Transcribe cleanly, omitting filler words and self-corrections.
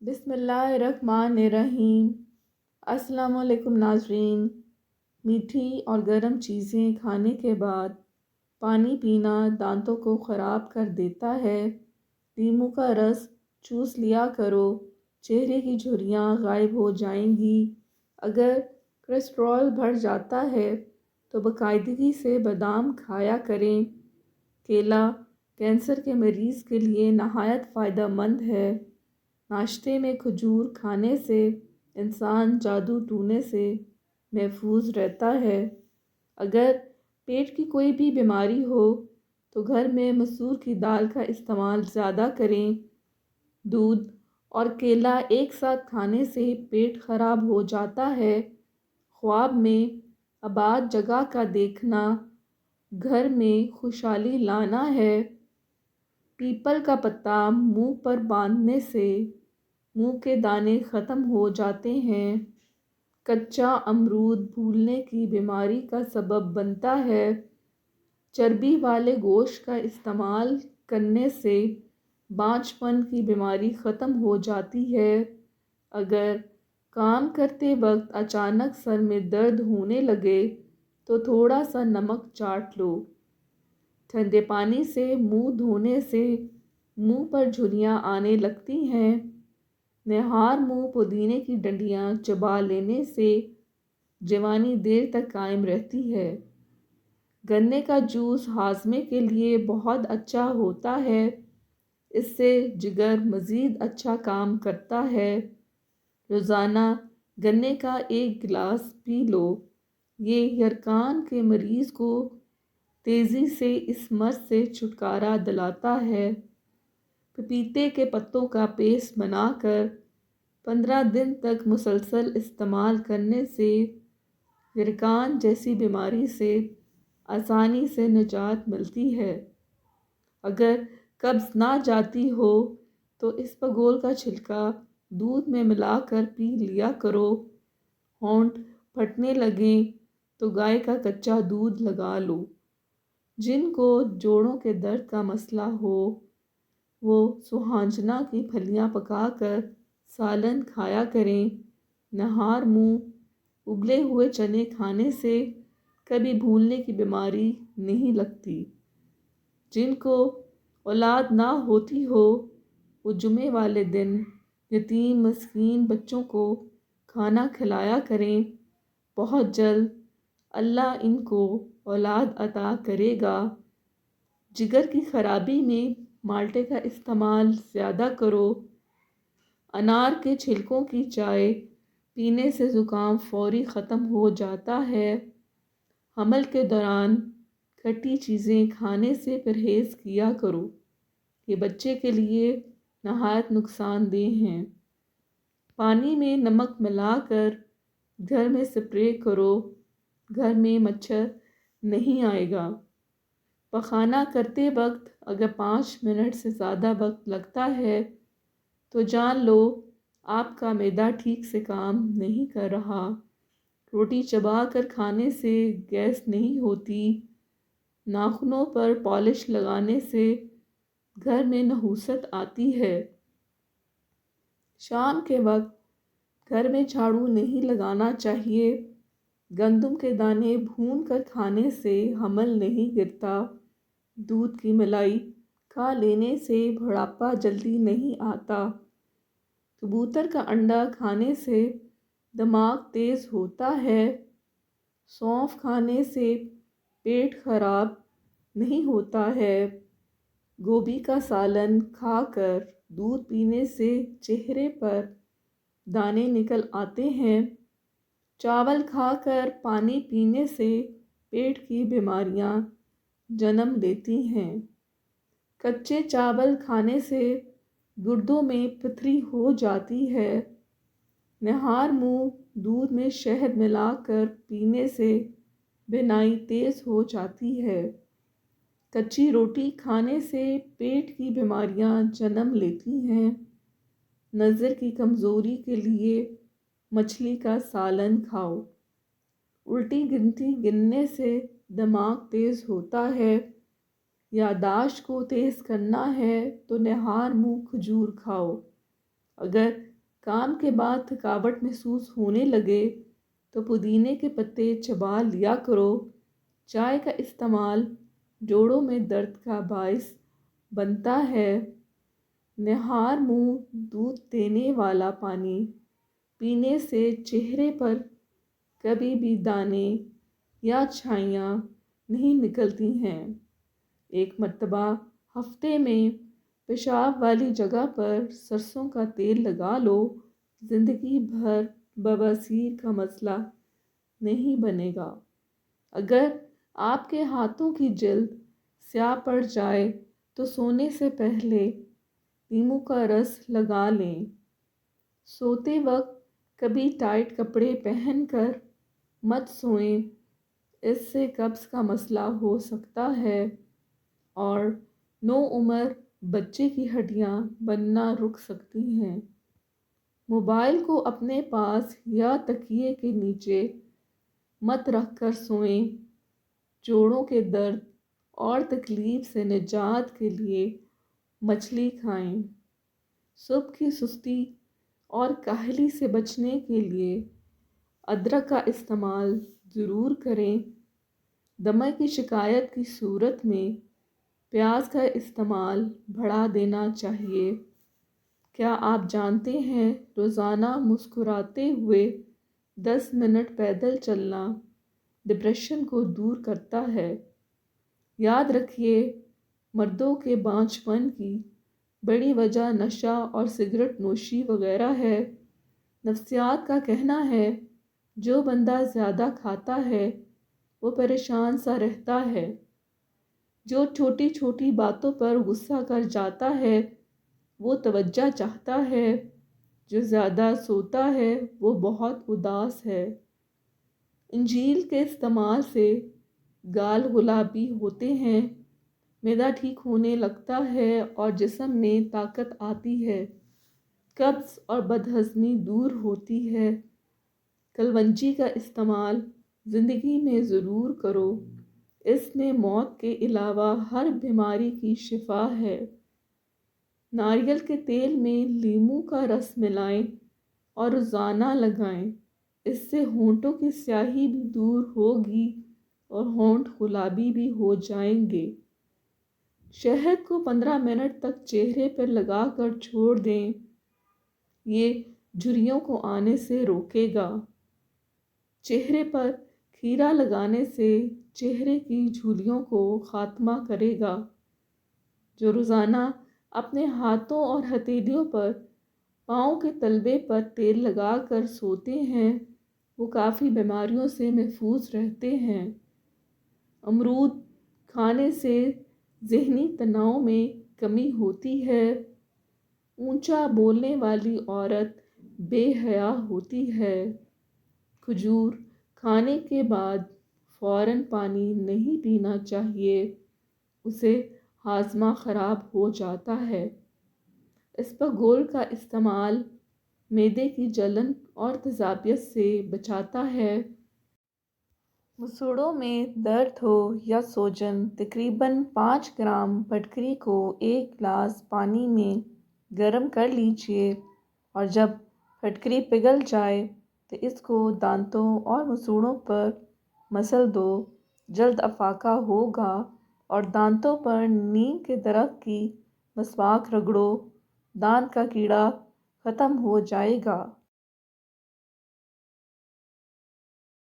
بسم اللہ الرحمن الرحیم۔ السلام علیکم ناظرین۔ میٹھی اور گرم چیزیں کھانے کے بعد پانی پینا دانتوں کو خراب کر دیتا ہے۔ لیموں کا رس چوس لیا کرو، چہرے کی جھریاں غائب ہو جائیں گی۔ اگر کولیسٹرول بڑھ جاتا ہے تو باقاعدگی سے بادام کھایا کریں۔ کیلا کینسر کے مریض کے لیے نہایت فائدہ مند ہے۔ ناشتے میں کھجور کھانے سے انسان جادو ٹونے سے محفوظ رہتا ہے۔ اگر پیٹ کی کوئی بھی بیماری ہو تو گھر میں مسور کی دال کا استعمال زیادہ کریں۔ دودھ اور کیلا ایک ساتھ کھانے سے پیٹ خراب ہو جاتا ہے۔ خواب میں آباد جگہ کا دیکھنا گھر میں خوشحالی لانا ہے۔ پیپل کا پتا منہ پر باندھنے سے منہ کے دانے ختم ہو جاتے ہیں۔ کچا امرود بھولنے کی بیماری کا سبب بنتا ہے۔ چربی والے گوشت کا استعمال کرنے سے بانجھ پن کی بیماری ختم ہو جاتی ہے۔ اگر کام کرتے وقت اچانک سر میں درد ہونے لگے تو تھوڑا سا نمک چاٹ لو۔ ٹھنڈے پانی سے منہ دھونے سے منہ پر جھریاں آنے لگتی ہیں۔ نہار منہ پودینے کی ڈنڈیاں چبا لینے سے جوانی دیر تک قائم رہتی ہے۔ گنے کا جوس ہاضمے کے لیے بہت اچھا ہوتا ہے۔ اس سے جگر مزید اچھا کام کرتا ہے۔ روزانہ گنے کا ایک گلاس پی لو۔ یہ یرقان کے مریض کو تیزی سے اس مرض سے چھٹکارا دلاتا ہے۔ پپیتے کے پتوں کا پیسٹ بنا کر 15 دن تک مسلسل استعمال کرنے سے یرقان جیسی بیماری سے آسانی سے نجات ملتی ہے۔ اگر قبض نہ جاتی ہو تو اسپغول کا چھلکا دودھ میں ملا کر پی لیا کرو۔ ہونٹ پھٹنے لگیں تو گائے کا کچا دودھ لگا لو۔ جن کو جوڑوں کے درد کا مسئلہ ہو وہ سوہانجنا کی پھلیاں پکا کر سالن کھایا کریں۔ نہار منہ ابلے ہوئے چنے کھانے سے کبھی بھولنے کی بیماری نہیں لگتی۔ جن کو اولاد نہ ہوتی ہو وہ جمعے والے دن یتیم مسکین بچوں کو کھانا کھلایا کریں۔ بہت جلد اللہ ان کو اولاد عطا کرے گا۔ جگر کی خرابی میں مالٹے کا استعمال زیادہ کرو۔ انار کے چھلکوں کی چائے پینے سے زکام فوری ختم ہو جاتا ہے۔ حمل کے دوران کھٹی چیزیں کھانے سے پرہیز کیا کرو۔ یہ بچے کے لیے نہایت نقصان دہ ہیں۔ پانی میں نمک ملا کر گھر میں سپرے کرو۔ گھر میں مچھر نہیں آئے گا۔ پخانہ کرتے وقت اگر 5 منٹ سے زیادہ وقت لگتا ہے تو جان لو آپ کا معدہ ٹھیک سے کام نہیں کر رہا۔ روٹی چبا کر کھانے سے گیس نہیں ہوتی۔ ناخنوں پر پالش لگانے سے گھر میں نحوست آتی ہے۔ شام کے وقت گھر میں جھاڑو نہیں لگانا چاہیے۔ گندم کے دانے بھون کر کھانے سے حمل نہیں گرتا۔ دودھ کی ملائی کھا لینے سے بڑھاپا جلدی نہیں آتا۔ کبوتر کا انڈا کھانے سے دماغ تیز ہوتا ہے۔ سونف کھانے سے پیٹ خراب نہیں ہوتا ہے۔ گوبھی کا سالن کھا کر دودھ پینے سے چہرے پر دانے نکل آتے ہیں۔ چاول کھا کر پانی پینے سے پیٹ کی بیماریاں جنم لیتی ہیں۔ کچے چاول کھانے سے گردوں میں پتھری ہو جاتی ہے۔ نہار منہ دودھ میں شہد ملا کر پینے سے بینائی تیز ہو جاتی ہے۔ کچی روٹی کھانے سے پیٹ کی بیماریاں جنم لیتی ہیں۔ نظر کی کمزوری کے لیے مچھلی کا سالن کھاؤ۔ الٹی گنتی گننے سے دماغ تیز ہوتا ہے۔ یادداشت کو تیز کرنا ہے تو نہار منہ کھجور کھاؤ۔ اگر کام کے بعد تھکاوٹ محسوس ہونے لگے تو پودینے کے پتے چبا لیا کرو۔ چائے کا استعمال جوڑوں میں درد کا باعث بنتا ہے۔ نہار منہ دودھ دینے والا پانی پینے سے چہرے پر کبھی بھی دانے یا چھائیاں نہیں نکلتی ہیں۔ ایک مرتبہ ہفتے میں پیشاب والی جگہ پر سرسوں کا تیل لگا لو، زندگی بھر بواسیر کا مسئلہ نہیں بنے گا۔ اگر آپ کے ہاتھوں کی جلد سیاہ پڑ جائے تو سونے سے پہلے لیموں کا رس لگا لیں۔ سوتے وقت کبھی ٹائٹ کپڑے پہن کر مت سوئیں، اس سے قبض کا مسئلہ ہو سکتا ہے اور نوعمر بچے کی ہڈیاں بننا رک سکتی ہیں۔ موبائل کو اپنے پاس یا تکیے کے نیچے مت رکھ کر سوئیں۔ جوڑوں کے درد اور تکلیف سے نجات کے لیے مچھلی کھائیں۔ صبح کی سستی اور کاہلی سے بچنے کے لیے ادرک کا استعمال ضرور کریں۔ دمے کی شکایت کی صورت میں پیاز کا استعمال بڑھا دینا چاہیے۔ کیا آپ جانتے ہیں روزانہ مسکراتے ہوئے 10 منٹ پیدل چلنا ڈپریشن کو دور کرتا ہے؟ یاد رکھیے، مردوں کے بانجھ پن کی بڑی وجہ نشہ اور سگریٹ نوشی وغیرہ ہے۔ نفسیات کا کہنا ہے جو بندہ زیادہ کھاتا ہے وہ پریشان سا رہتا ہے، جو چھوٹی چھوٹی باتوں پر غصہ کر جاتا ہے وہ توجہ چاہتا ہے، جو زیادہ سوتا ہے وہ بہت اداس ہے۔ انجیل کے استعمال سے گال گلابی ہوتے ہیں، معدہ ٹھیک ہونے لگتا ہے اور جسم میں طاقت آتی ہے، قبض اور بدہضمی دور ہوتی ہے۔ کلونجی کا استعمال زندگی میں ضرور کرو، اس میں موت کے علاوہ ہر بیماری کی شفا ہے۔ ناریل کے تیل میں لیموں کا رس ملائیں اور روزانہ لگائیں، اس سے ہونٹوں کی سیاہی بھی دور ہوگی اور ہونٹ گلابی بھی ہو جائیں گے۔ شہد کو 15 منٹ تک چہرے پر لگا کر چھوڑ دیں، یہ جھریوں کو آنے سے روکے گا۔ چہرے پر کھیرا لگانے سے چہرے کی جھریوں کو خاتمہ کرے گا۔ جو روزانہ اپنے ہاتھوں اور ہتھیلیوں پر پاؤں کے تلوے پر تیل لگا کر سوتے ہیں وہ کافی بیماریوں سے محفوظ رہتے ہیں۔ امرود کھانے سے ذہنی تناؤ میں کمی ہوتی ہے۔ اونچا بولنے والی عورت بے حیا ہوتی ہے۔ کھجور کھانے کے بعد فوراً پانی نہیں پینا چاہیے، اسے ہاضمہ خراب ہو جاتا ہے۔ اسپغول کا استعمال معدے کی جلن اور تیزابیت سے بچاتا ہے۔ مسوڑھوں میں درد ہو یا سوجن، تقریباً 5 گرام پھٹکری کو 1 گلاس پانی میں گرم کر لیجیے اور جب پھٹکری پگھل جائے تو اس کو دانتوں اور مسوڑھوں پر مسل دو، جلد افاقہ ہوگا۔ اور دانتوں پر نیم کے درخت کی مسواک رگڑو، دانت کا کیڑا ختم ہو جائے گا۔